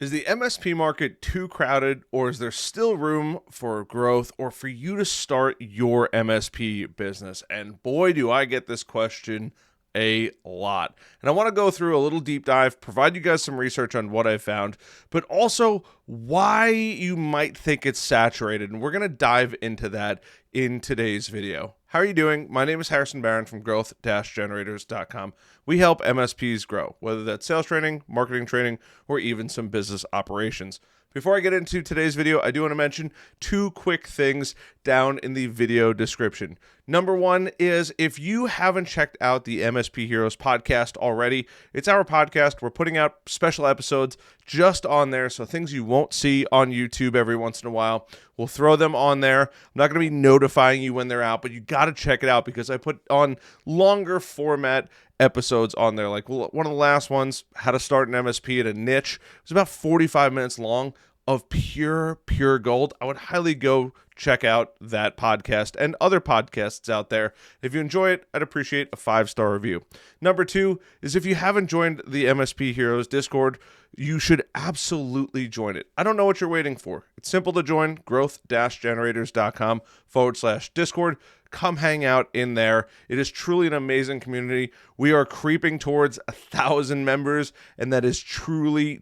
Is the MSP market too crowded, or is there still room for growth or for you to start your MSP business? And boy, do I get this question a lot. And I want to go through a little deep dive, provide you guys some research on what I found, but also why you might think it's saturated. And we're going to dive into that in today's video. How are you doing? My name is Harrison Barron from growth-generators.com. We help MSPs grow, whether that's sales training, marketing training, or even some business operations. Before I get into today's video, I do want to mention two quick things down in the video description. Number one is if you haven't checked out the MSP Heroes podcast already, it's our podcast. We're putting out special episodes just on there, so things you won't see on YouTube every once in a while. We'll throw them on there. I'm not going to be notifying you when they're out, but you got to check it out because I put on longer format episodes on there. Like one of the last ones, how to start an MSP at a niche. It was about 45 minutes long of pure gold. I would highly go check out that podcast and other podcasts out there. If you enjoy it, I'd appreciate a 5-star review. Number two is if you haven't joined the MSP Heroes Discord, you should absolutely join it. I don't know what you're waiting for. It's simple to join, growth-generators.com/Discord. Come hang out in there. It is truly an amazing community. We are creeping towards 1,000 members, and that is truly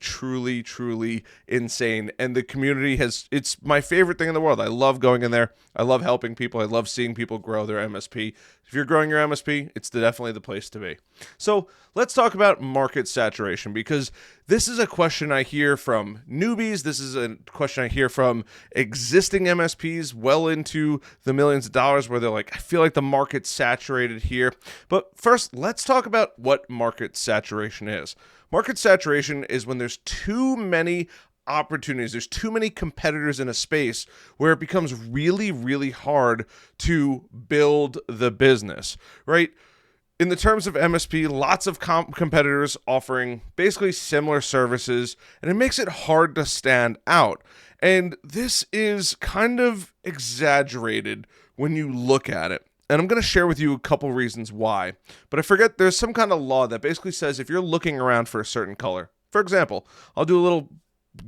insane. And the community it's my favorite thing in the world. I love going in there. I love helping people. I love seeing people grow their MSP. If you're growing your MSP, it's definitely the place to be. So let's talk about market saturation, because this is a question I hear from newbies. This is a question I hear from existing MSPs well into the millions of dollars where they're like, I feel like the market's saturated here. But first, let's talk about what market saturation is. Market saturation is when there's too many opportunities, there's too many competitors in a space where it becomes really hard to build the business, right? In the terms of MSP, lots of competitors offering basically similar services, and it makes it hard to stand out. And this is kind of exaggerated when you look at it. And I'm going to share with you a couple reasons why. But I forget there's some kind of law that basically says if you're looking around for a certain color, for example, I'll do a little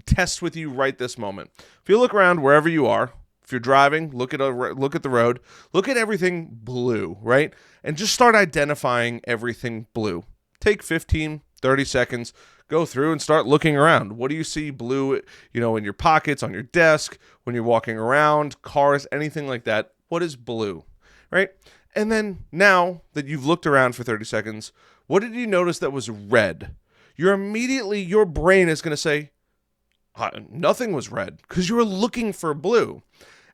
test with you right this moment. If you look around wherever you are, if you're driving, look at the road, look at everything blue, right? And just start identifying everything blue. Take 15, 30 seconds, go through and start looking around. What do you see blue, in your pockets, on your desk, when you're walking around, cars, anything like that? What is blue, right? And then now that you've looked around for 30 seconds, what did you notice that was red? Your brain is going to say, nothing was red, because you were looking for blue.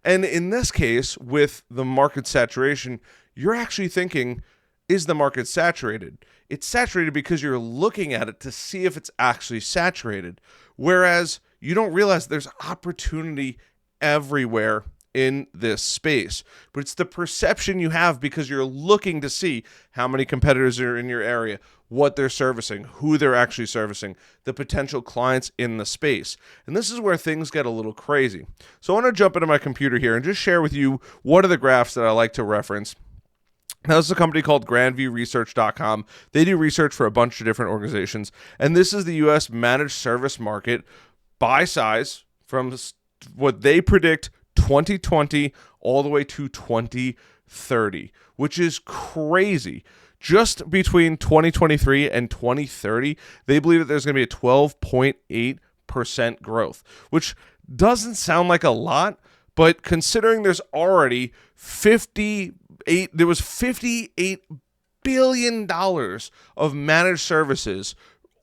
And in this case, with the market saturation, you're actually thinking, is the market saturated? It's saturated because you're looking at it to see if it's actually saturated. Whereas you don't realize there's opportunity everywhere in this space. But it's the perception you have because you're looking to see how many competitors are in your area, what they're servicing, who they're actually servicing, the potential clients in the space. And this is where things get a little crazy. So I want to jump into my computer here and just share with you one of the graphs that I like to reference. Now, this is a company called grandviewresearch.com. They do research for a bunch of different organizations. And this is the U.S. managed service market by size from what they predict 2020 all the way to 2030, which is crazy. Just between 2023 and 2030, they believe that there's going to be a 12.8% growth, which doesn't sound like a lot, but considering there's already $58 billion of managed services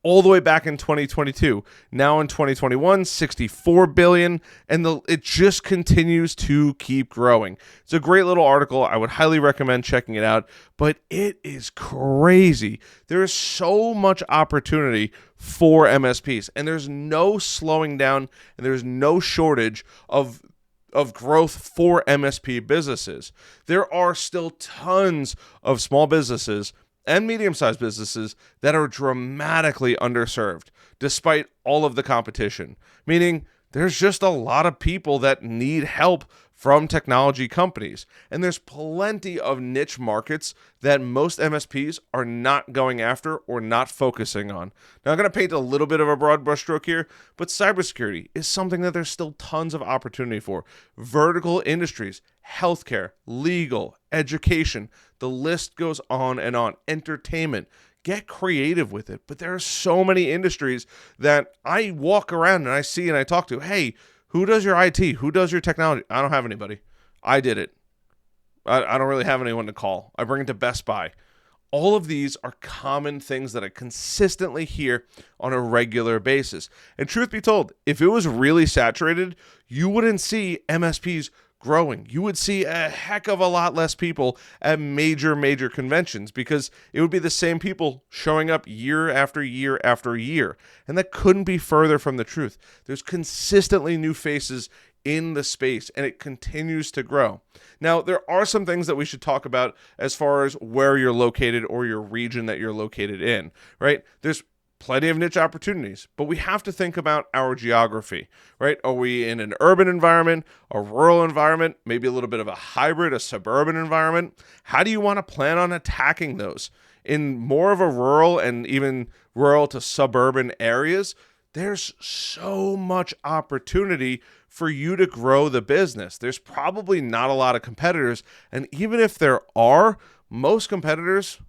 all the way back in 2022. Now in 2021, $64 billion, and it just continues to keep growing. It's a great little article. I would highly recommend checking it out, but it is crazy. There is so much opportunity for MSPs, and there's no slowing down, and there's no shortage of growth for MSP businesses. There are still tons of small businesses and medium-sized businesses that are dramatically underserved despite all of the competition. Meaning There's just a lot of people that need help from technology companies. And there's plenty of niche markets that most MSPs are not going after or not focusing on. Now, I'm going to paint a little bit of a broad brushstroke here, but cybersecurity is something that there's still tons of opportunity for. Vertical industries, healthcare, legal, education, the list goes on and on. Entertainment. Get creative with it. But there are so many industries that I walk around and I see and I talk to. Hey, who does your IT? Who does your technology? I don't have anybody. I did it. I don't really have anyone to call. I bring it to Best Buy. All of these are common things that I consistently hear on a regular basis. And truth be told, if it was really saturated, you wouldn't see MSPs growing. You would see a heck of a lot less people at major conventions because it would be the same people showing up year after year after year. And that couldn't be further from the truth. There's consistently new faces in the space and it continues to grow. Now, there are some things that we should talk about as far as where you're located or your region that you're located in, right? There's plenty of niche opportunities, but we have to think about our geography, right? Are we in an urban environment, a rural environment, maybe a little bit of a hybrid, a suburban environment? How do you want to plan on attacking those? In more of a rural and even rural to suburban areas, there's so much opportunity for you to grow the business. There's probably not a lot of competitors, and even if there are, most competitors,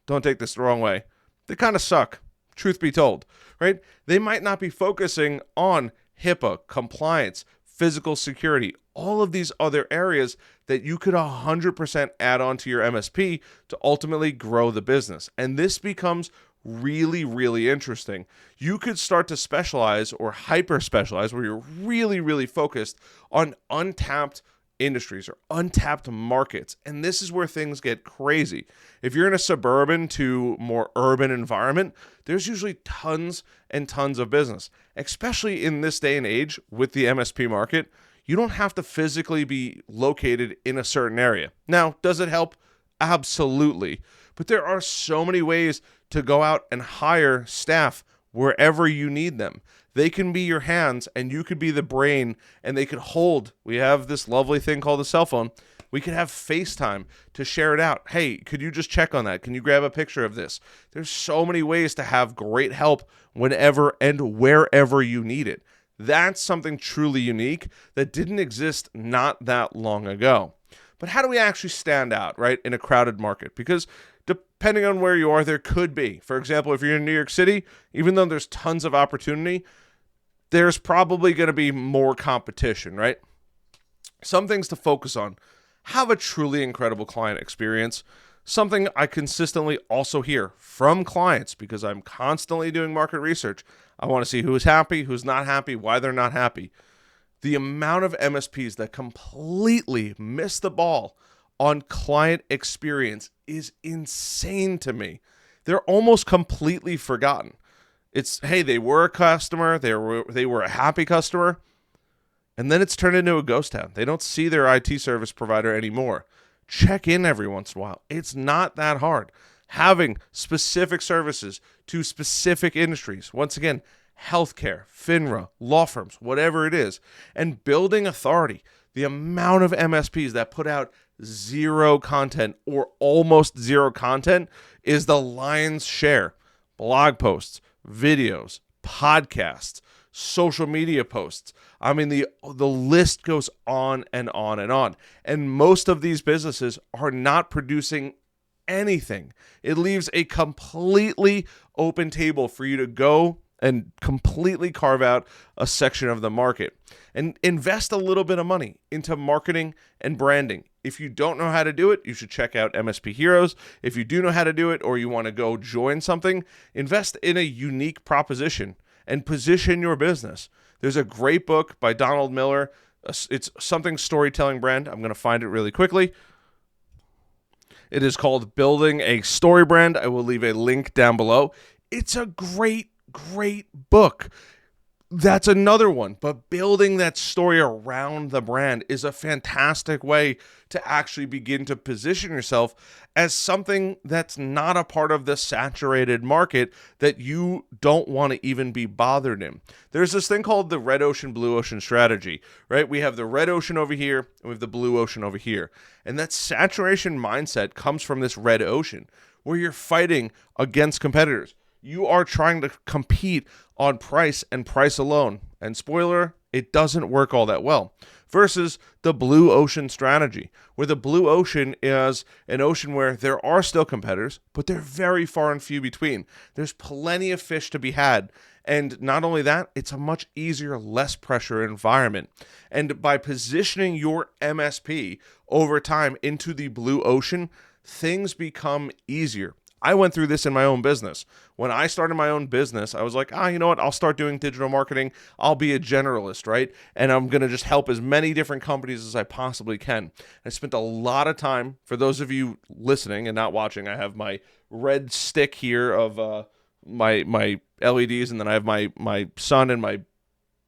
don't take this the wrong way, they kind of suck. Truth be told, right? They might not be focusing on HIPAA, compliance, physical security, all of these other areas that you could 100% add on to your MSP to ultimately grow the business. And this becomes really interesting. You could start to specialize or hyper specialize where you're really focused on untapped industries or untapped markets. And this is where things get crazy. If you're in a suburban to more urban environment, there's usually tons and tons of business, especially in this day and age with the MSP market. You don't have to physically be located in a certain area. Now, does it help? Absolutely. But there are so many ways to go out and hire staff wherever you need them. They can be your hands and you could be the brain and they could hold. We have this lovely thing called a cell phone. We could have FaceTime to share it out. Hey, could you just check on that? Can you grab a picture of this? There's so many ways to have great help whenever and wherever you need it. That's something truly unique that didn't exist not that long ago. But how do we actually stand out, right, in a crowded market? Because depending on where you are, there could be. For example, if you're in New York City, even though there's tons of opportunity, there's probably going to be more competition, right? Some things to focus on. Have a truly incredible client experience. Something I consistently also hear from clients because I'm constantly doing market research. I want to see who's happy, who's not happy, why they're not happy. The amount of MSPs that completely miss the ball on client experience is insane to me. They're almost completely forgotten. It's, hey, they were a customer, they were a happy customer, and then it's turned into a ghost town. They don't see their IT service provider anymore. Check in every once in a while. It's not that hard. Having specific services to specific industries, once again, healthcare, FINRA, law firms, whatever it is, and building authority. The amount of MSPs that put out zero content or almost zero content is the lion's share. Blog posts, videos, podcasts, social media posts. I mean, the list goes on and on and on. And most of these businesses are not producing anything. It leaves a completely open table for you to go and completely carve out a section of the market and invest a little bit of money into marketing and branding. If you don't know how to do it, you should check out MSP Heroes. If you do know how to do it or you want to go join something, invest in a unique proposition and position your business. There's a great book by Donald Miller. It's something storytelling brand. I'm going to find it really quickly. It is called Building a Story Brand. I will leave a link down below. It's a great book. That's another one. But building that story around the brand is a fantastic way to actually begin to position yourself as something that's not a part of the saturated market that you don't want to even be bothered in. There's this thing called the red ocean, blue ocean strategy, right? We have the red ocean over here and we have the blue ocean over here. And that saturation mindset comes from this red ocean where you're fighting against competitors. You are trying to compete on price and price alone. And spoiler, it doesn't work all that well. Versus the blue ocean strategy, where the blue ocean is an ocean where there are still competitors, but they're very far and few between. There's plenty of fish to be had. And not only that, it's a much easier, less pressure environment. And by positioning your MSP over time into the blue ocean, things become easier. I went through this in my own business. When I started my own business, I was like, you know what? I'll start doing digital marketing. I'll be a generalist, right? And I'm going to just help as many different companies as I possibly can. I spent a lot of time, for those of you listening and not watching, I have my red stick here of my LEDs, and then I have my sun and my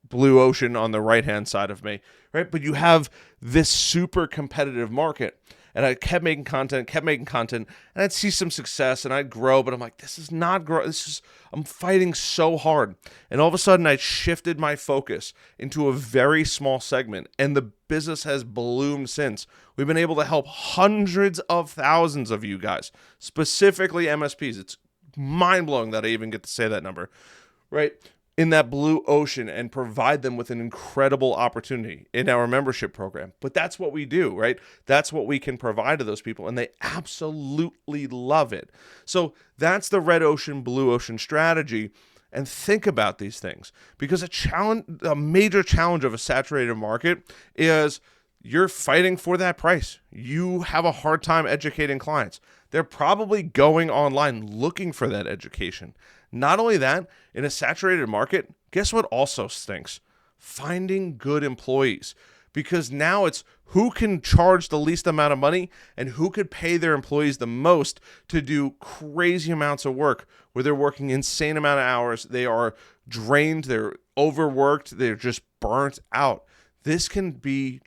blue ocean on the right-hand side of me, right? But you have this super competitive market. And I kept making content, and I'd see some success, and I'd grow, but I'm like, this is not grow. I'm fighting so hard. And all of a sudden, I shifted my focus into a very small segment, and the business has bloomed since. We've been able to help hundreds of thousands of you guys, specifically MSPs. It's mind-blowing that I even get to say that number, right? In that blue ocean, and provide them with an incredible opportunity in our membership program. But that's what we do, right? That's what we can provide to those people, and they absolutely love it. So that's the red ocean, blue ocean strategy. And think about these things, because a major challenge of a saturated market is you're fighting for that price. You have a hard time educating clients. They're probably going online looking for that education. Not only that, in a saturated market, guess what also stinks? Finding good employees. Because now it's who can charge the least amount of money and who could pay their employees the most to do crazy amounts of work where they're working insane amount of hours. They are drained, they're overworked, they're just burnt out. This can be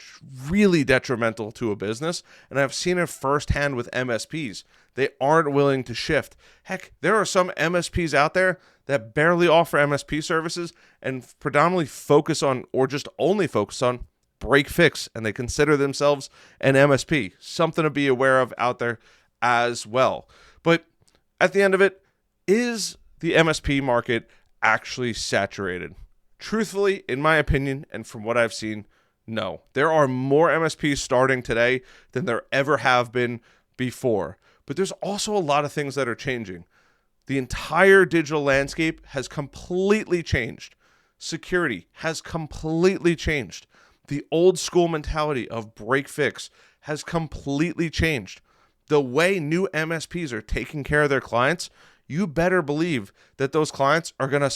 really detrimental to a business, and I've seen it firsthand with MSPs. They aren't willing to shift. Heck, there are some MSPs out there that barely offer MSP services and predominantly focus on, or just only focus on, break fix, and they consider themselves an MSP. Something to be aware of out there as well. But at the end of it, is the MSP market actually saturated? Truthfully, in my opinion, and from what I've seen, no. There are more MSPs starting today than there ever have been before. But there's also a lot of things that are changing. The entire digital landscape has completely changed. Security has completely changed. The old school mentality of break fix has completely changed. The way new MSPs are taking care of their clients, you better believe that those clients are going to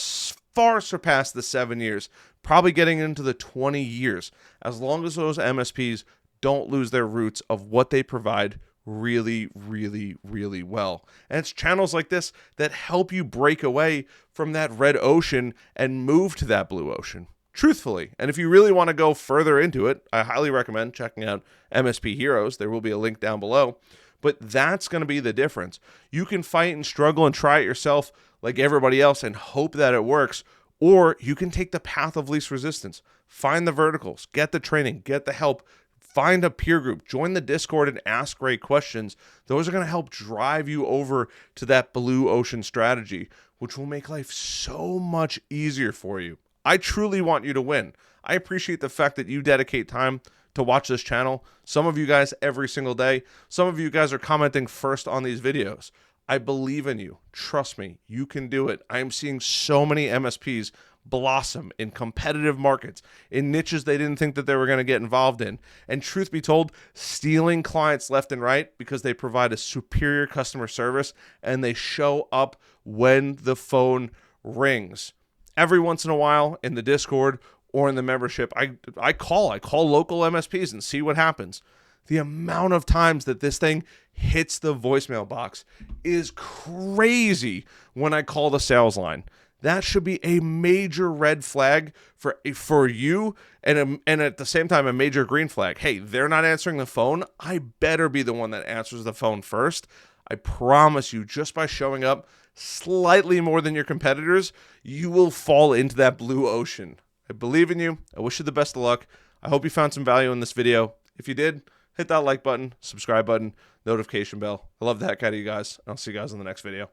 far surpass the 7 years, probably getting into the 20 years, as long as those MSPs don't lose their roots of what they provide really, really, really well. And it's channels like this that help you break away from that red ocean and move to that blue ocean, truthfully. And if you really want to go further into it, I highly recommend checking out MSP Heroes. There will be a link down below. But that's going to be the difference. You can fight and struggle and try it yourself like everybody else and hope that it works, or you can take the path of least resistance. Find the verticals, get the training, get the help, find a peer group, join the Discord and ask great questions. Those are going to help drive you over to that blue ocean strategy, which will make life so much easier for you. I truly want you to win. I appreciate the fact that you dedicate time to watch this channel. Some of you guys every single day. Some of you guys are commenting first on these videos. I believe in you. Trust me, you can do it. I am seeing so many MSPs blossom in competitive markets, in niches they didn't think that they were going to get involved in. And truth be told, stealing clients left and right because they provide a superior customer service and they show up when the phone rings. Every once in a while in the Discord or in the membership, I call local MSPs and see what happens. The amount of times that this thing hits the voicemail box is crazy when I call the sales line. that should be a major red flag for you, and at the same time a major green flag. Hey, they're not answering the phone. I better be the one that answers the phone first. I promise you, just by showing up slightly more than your competitors, you will fall into that blue ocean. I believe in you. I wish you the best of luck. I hope you found some value in this video. If you did, hit that like button, subscribe button, notification bell. I love the heck out of you guys. I'll see you guys in the next video.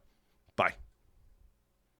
Bye.